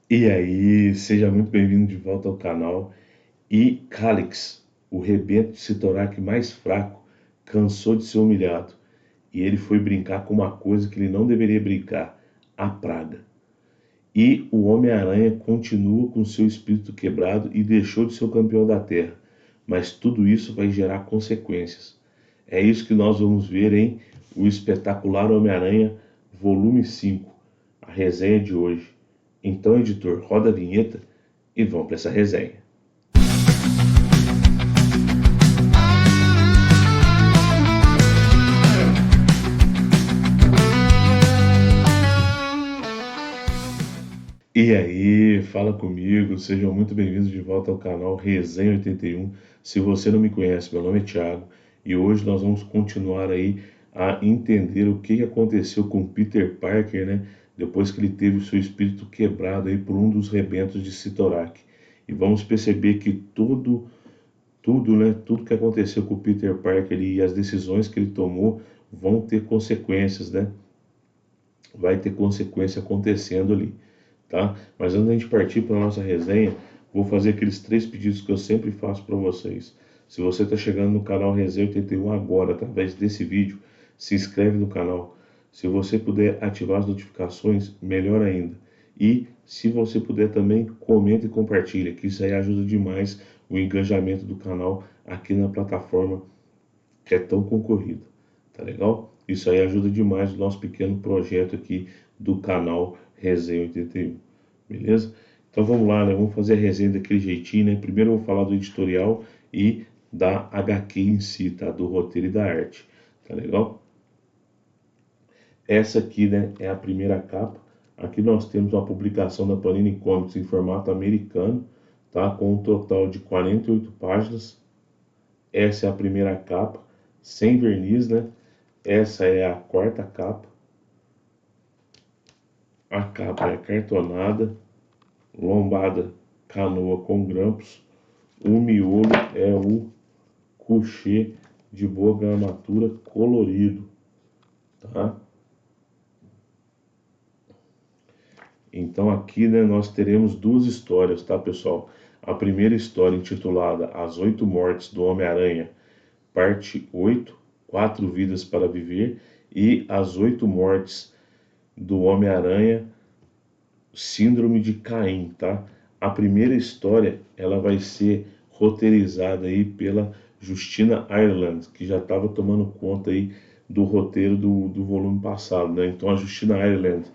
E aí, seja muito bem-vindo de volta ao canal. E Calix, o rebento de Sitorak mais fraco, cansou de ser humilhado e ele foi brincar com uma coisa que ele não deveria brincar, a praga. E o Homem-Aranha continua com seu espírito quebrado e deixou de ser o campeão da Terra, mas tudo isso vai gerar consequências. É isso que nós vamos ver em O Espetacular Homem-Aranha, volume 5, a resenha de hoje. Então, editor, roda a vinheta e vamos para essa resenha. E aí, fala comigo, sejam muito bem-vindos de volta ao canal Resenha 81. Se você não me conhece, meu nome é Thiago e hoje nós vamos continuar aí a entender o que aconteceu com Peter Parker, né? Depois que ele teve o seu espírito quebrado aí por um dos rebentos de Sitorak. E vamos perceber que tudo que aconteceu com o Peter Parker e as decisões que ele tomou vão ter consequências, né? Vai ter consequência acontecendo ali, tá? Mas antes da gente partir para a nossa resenha, vou fazer aqueles 3 pedidos que eu sempre faço para vocês. Se você está chegando no canal Resenha 81 agora, através desse vídeo, se inscreve no canal. Se você puder ativar as notificações, melhor ainda. E se você puder também, comenta e compartilha, que isso aí ajuda demais o engajamento do canal aqui na plataforma que é tão concorrida. Tá legal? Isso aí ajuda demais o nosso pequeno projeto aqui do canal Resenha 81. Beleza? Então vamos lá, né? Vamos fazer a resenha daquele jeitinho, né? Primeiro eu vou falar do editorial e da HQ em si, tá? Do roteiro e da arte. Tá legal? Essa aqui, né, é a primeira capa. Aqui nós temos uma publicação da Panini Comics em formato americano, tá? Com um total de 48 páginas. Essa é a primeira capa, sem verniz, né? Essa é a quarta capa. A capa é cartonada, lombada canoa com grampos. O miolo é o couchê de boa gramatura colorido, tá? Então aqui, né, nós teremos duas histórias, tá, pessoal? A primeira história intitulada As 8 Mortes do Homem-Aranha, parte 8, 4 Vidas para Viver, e As 8 Mortes do Homem-Aranha, Síndrome de Caim, tá? A primeira história, ela vai ser roteirizada aí pela Justina Ireland, que já estava tomando conta aí do roteiro do volume passado, né? Então a Justina Ireland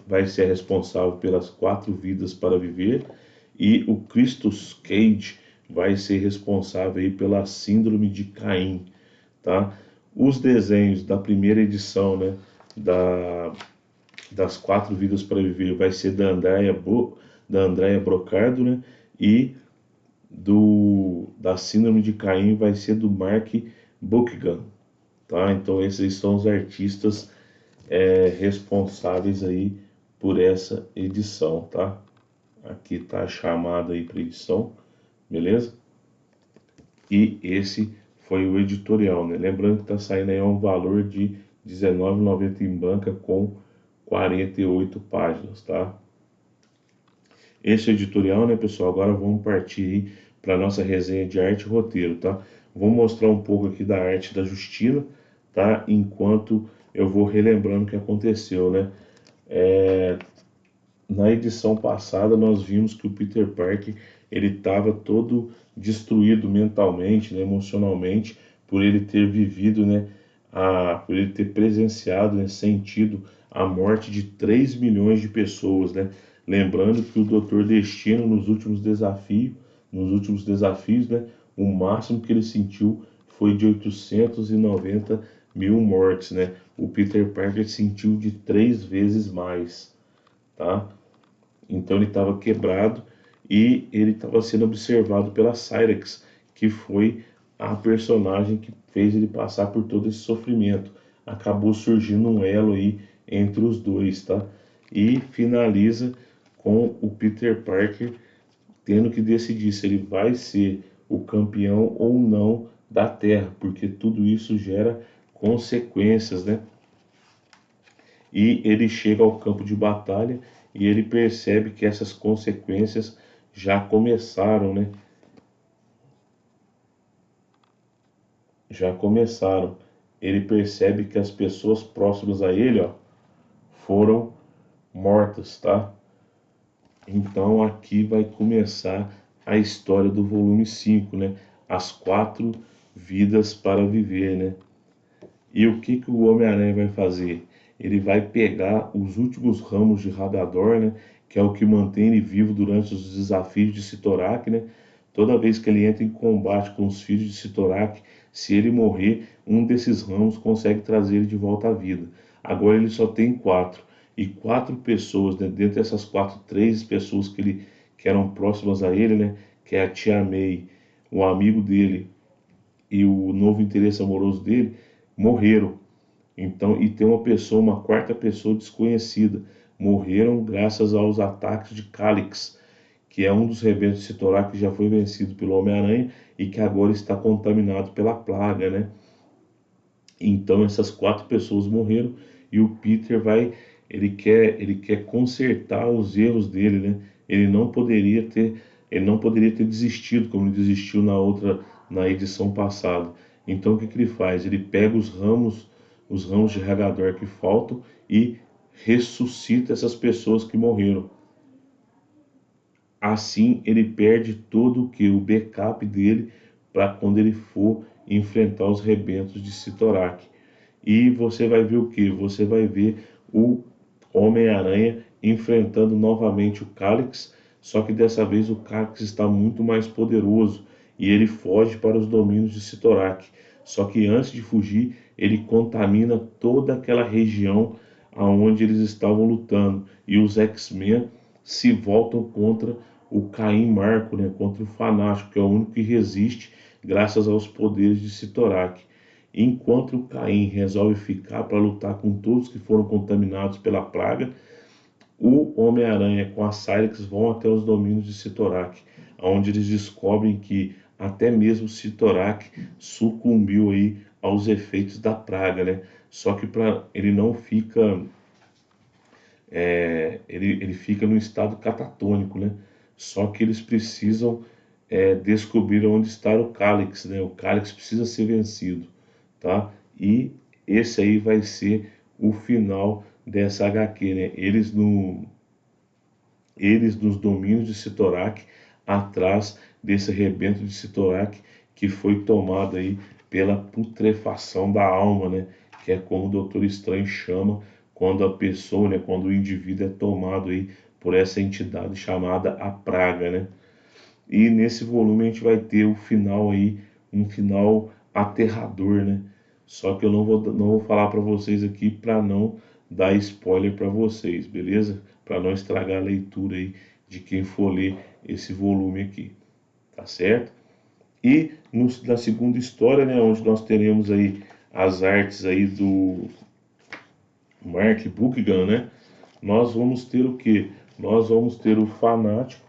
vai ser responsável pelas 4 Vidas para Viver e o Christos Cage vai ser responsável aí pela Síndrome de Caim, tá? Os desenhos da primeira edição, né, das 4 Vidas para Viver vai ser da Andrea Brocardo, né? E da Síndrome de Caim vai ser do Mark Buckingham, tá? Então esses são os artistas responsáveis aí por essa edição, tá? Aqui tá a chamada aí para edição, beleza? E esse foi o editorial, né? Lembrando que tá saindo aí um valor de R$19,90 em banca com 48 páginas, tá? Esse editorial, né, pessoal? Agora vamos partir para nossa resenha de arte e roteiro, tá? Vou mostrar um pouco aqui da arte da Justina, tá? Enquanto eu vou relembrando o que aconteceu, né? Na edição passada nós vimos que o Peter Parker ele estava todo destruído mentalmente, né, emocionalmente, por ele ter vivido, né, por ele ter presenciado, né, sentido a morte de 3 milhões de pessoas, né? Lembrando que o Doutor Destino nos últimos desafios, né, o máximo que ele sentiu foi de 890 mil mortes, né? O Peter Parker sentiu de 3 vezes mais, tá? Então ele estava quebrado e ele estava sendo observado pela Cyrex, que foi a personagem que fez ele passar por todo esse sofrimento. Acabou surgindo um elo aí entre os dois, tá? E finaliza com o Peter Parker tendo que decidir se ele vai ser o campeão ou não da Terra, porque tudo isso gera consequências, né? E ele chega ao campo de batalha e ele percebe que essas consequências já começaram, né? Já começaram. Ele percebe que as pessoas próximas a ele, ó, foram mortas, tá? Então aqui vai começar a história do volume 5, né? As 4 vidas para viver, né? E o que que o Homem-Aranha vai fazer? Ele vai pegar os últimos ramos de Radador, né? Que é o que mantém ele vivo durante os desafios de Sitorak, né? Toda vez que ele entra em combate com os filhos de Sitorak, se ele morrer, um desses ramos consegue trazer ele de volta à vida. Agora ele só tem 4. E 4 pessoas, né? Dentre essas 4, 3 pessoas que eram próximas a ele, né? Que é a Tia May, o amigo dele e o novo interesse amoroso dele, morreram. Então, e tem uma pessoa, uma quarta pessoa desconhecida, morreram graças aos ataques de Calix, que é um dos rebentos de Sitorak que já foi vencido pelo Homem-Aranha e que agora está contaminado pela plaga, né? Então essas 4 pessoas morreram e o Peter ele quer consertar os erros dele, né? Ele não poderia ter, ele não poderia ter desistido como ele desistiu na edição passada. Então o que que ele faz? Ele pega os ramos de regador que faltam e ressuscita essas pessoas que morreram. Assim ele perde todo o backup dele para quando ele for enfrentar os rebentos de Sitorak. E você vai ver o que? Você vai ver o Homem-Aranha enfrentando novamente o Calix, só que dessa vez o Calix está muito mais poderoso e ele foge para os domínios de Sitorak. Só que antes de fugir, ele contamina toda aquela região aonde eles estavam lutando e os X-Men se voltam contra o Caim Marco, né, contra o Fanático, que é o único que resiste graças aos poderes de Sitorak. Enquanto o Caim resolve ficar para lutar com todos que foram contaminados pela praga, o Homem-Aranha com a Cylix vão até os domínios de Sitorak, onde eles descobrem que até mesmo Sitorak sucumbiu aí aos efeitos da praga, né? Só que ele não fica, ele fica no estado catatônico, né? Só que eles precisam descobrir onde está o Calix, né? O Calix precisa ser vencido, tá? E esse aí vai ser o final dessa HQ, né? Eles nos domínios de Sitorak, atrás desse rebento de Sitorak que foi tomado aí pela putrefação da alma, né? Que é como o Doutor Estranho chama quando a pessoa, né? Quando o indivíduo é tomado aí por essa entidade chamada a praga, né? E nesse volume a gente vai ter o final aí, um final aterrador, né? Só que eu não vou falar para vocês aqui para não dar spoiler para vocês, beleza? Para não estragar a leitura aí de quem for ler esse volume aqui, tá certo? E na segunda história, né, onde nós teremos aí as artes aí do Mark Buckingham, né? Nós vamos ter o quê? Nós vamos ter o Fanático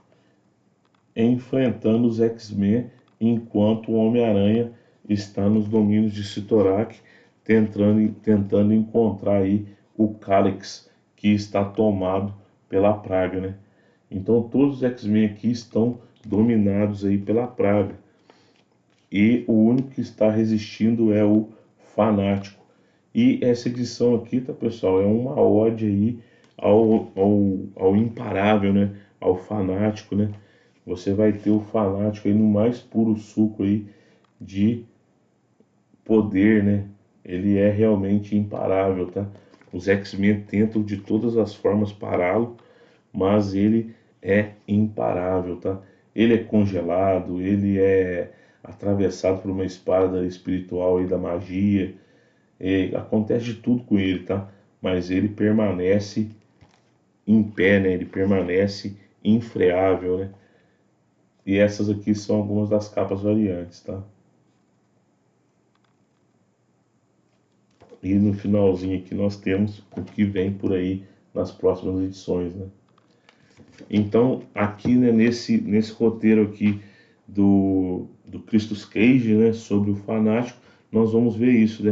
enfrentando os X-Men enquanto o Homem-Aranha está nos domínios de Sitorak tentando encontrar aí o Calix que está tomado pela praga, né? Então todos os X-Men aqui estão dominados aí pela praga e o único que está resistindo é o Fanático. E essa edição aqui, tá, pessoal, é uma ode aí ao imparável, né? Ao Fanático, né? Você vai ter o Fanático aí no mais puro suco aí de poder, né? Ele é realmente imparável, tá? Os X-Men tentam de todas as formas pará-lo, mas ele é imparável, tá? Ele é congelado, ele é atravessado por uma espada espiritual aí da magia, acontece de tudo com ele, tá? Mas ele permanece em pé, né? Ele permanece infreável, né? E essas aqui são algumas das capas variantes, tá? E no finalzinho aqui nós temos o que vem por aí nas próximas edições, né? Então, aqui, né, nesse roteiro aqui do Christus Cage, né, sobre o Fanático, nós vamos ver isso, né?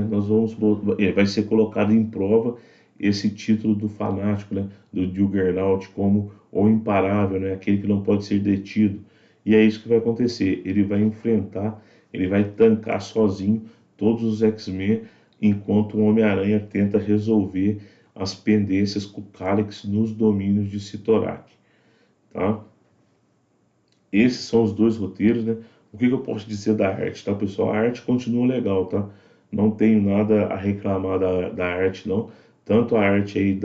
Vai ser colocado em prova esse título do fanático, né, do Juggernaut, como o imparável, né, aquele que não pode ser detido. E é isso que vai acontecer. Ele vai enfrentar, ele vai tancar sozinho todos os X-Men, enquanto o Homem-Aranha tenta resolver as pendências com o Cálice nos domínios de Sitorak, tá? Esses são os dois roteiros, né? O que eu posso dizer da arte, tá, pessoal? A arte continua legal, tá? Não tenho nada a reclamar da arte, não. Tanto a arte aí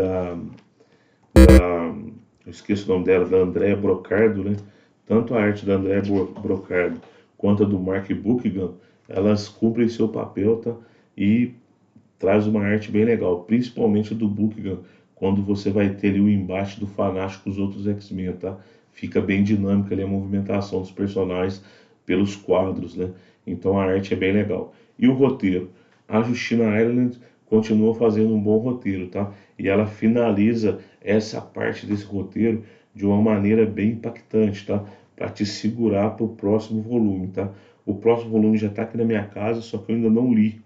eu esqueço o nome dela, da Andrea Brocardo, né? Tanto a arte da Andrea Brocardo quanto a do Mark Buckingham, elas cumprem seu papel, tá? E traz uma arte bem legal, principalmente do Buckingham, quando você vai ter ali o embate do Fanático com os outros X-Men, tá? Fica bem dinâmica ali a movimentação dos personagens pelos quadros, né? Então a arte é bem legal. E o roteiro? A Justina Ireland continua fazendo um bom roteiro, tá? E ela finaliza essa parte desse roteiro de uma maneira bem impactante, tá? Para te segurar para o próximo volume, tá? O próximo volume já está aqui na minha casa, só que eu ainda não li.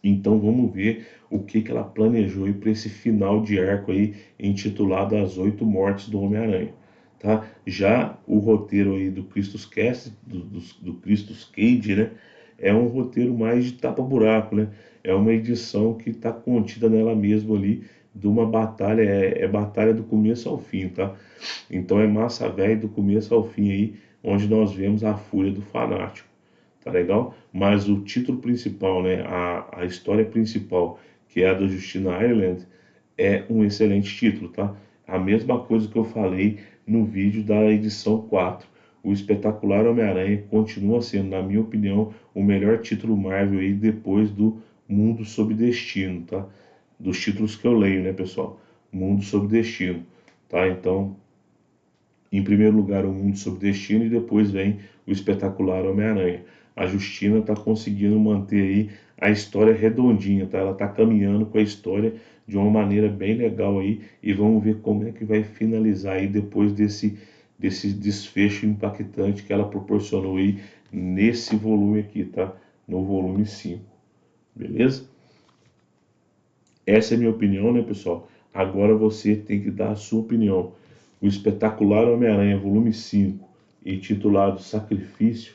Então vamos ver o que ela planejou para esse final de arco aí, intitulado As Oito Mortes do Homem-Aranha. Tá? Já o roteiro aí do Christus Cast, do Christus Cage, né? É um roteiro mais de tapa-buraco, né? É uma edição que está contida nela mesma ali, de uma batalha, é batalha do começo ao fim, tá? Então é massa velha do começo ao fim aí, onde nós vemos a fúria do fanático, tá legal? Mas o título principal, né, a história principal, que é a da Justina Ireland, é um excelente título, tá? A mesma coisa que eu falei no vídeo da edição 4. O Espetacular Homem-Aranha continua sendo, na minha opinião, o melhor título Marvel aí depois do Mundo Sob Destino, tá? Dos títulos que eu leio, né, pessoal? Mundo Sob Destino, tá? Então, em primeiro lugar, o Mundo Sob Destino e depois vem o Espetacular Homem-Aranha. A Justina está conseguindo manter aí a história redondinha, tá? Ela está caminhando com a história de uma maneira bem legal aí e vamos ver como é que vai finalizar aí depois desse desfecho impactante que ela proporcionou aí nesse volume aqui, tá? No volume 5, beleza? Essa é a minha opinião, né, pessoal? Agora você tem que dar a sua opinião. O Espetacular Homem-Aranha, volume 5, intitulado Sacrifício,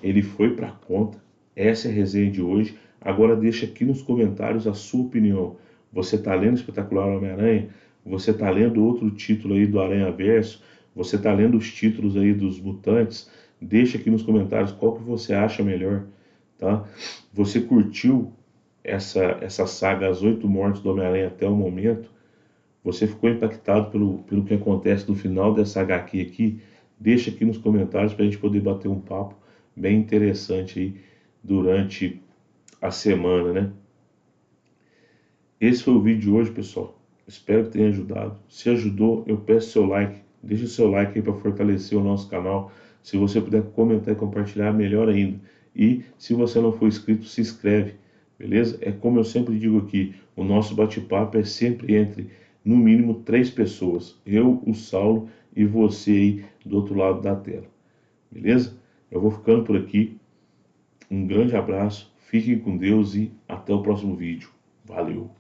ele foi para conta. Essa é a resenha de hoje. Agora deixa aqui nos comentários a sua opinião. Você está lendo Espetacular Homem-Aranha? Você está lendo outro título aí do Aranha Verso? Você está lendo os títulos aí dos Mutantes? Deixa aqui nos comentários qual que você acha melhor, tá? Você curtiu essa saga As Oito Mortes do Homem-Aranha até o momento? Você ficou impactado pelo que acontece no final dessa HQ aqui? Deixa aqui nos comentários para a gente poder bater um papo bem interessante aí durante a semana, né? Esse foi o vídeo de hoje, pessoal. Espero que tenha ajudado. Se ajudou, eu peço seu like. Deixa o seu like aí para fortalecer o nosso canal. Se você puder comentar e compartilhar, melhor ainda. E se você não for inscrito, se inscreve, beleza? É como eu sempre digo aqui, o nosso bate-papo é sempre entre, no mínimo, 3 pessoas. Eu, o Saulo e você aí do outro lado da tela, beleza? Eu vou ficando por aqui. Um grande abraço, fiquem com Deus e até o próximo vídeo. Valeu!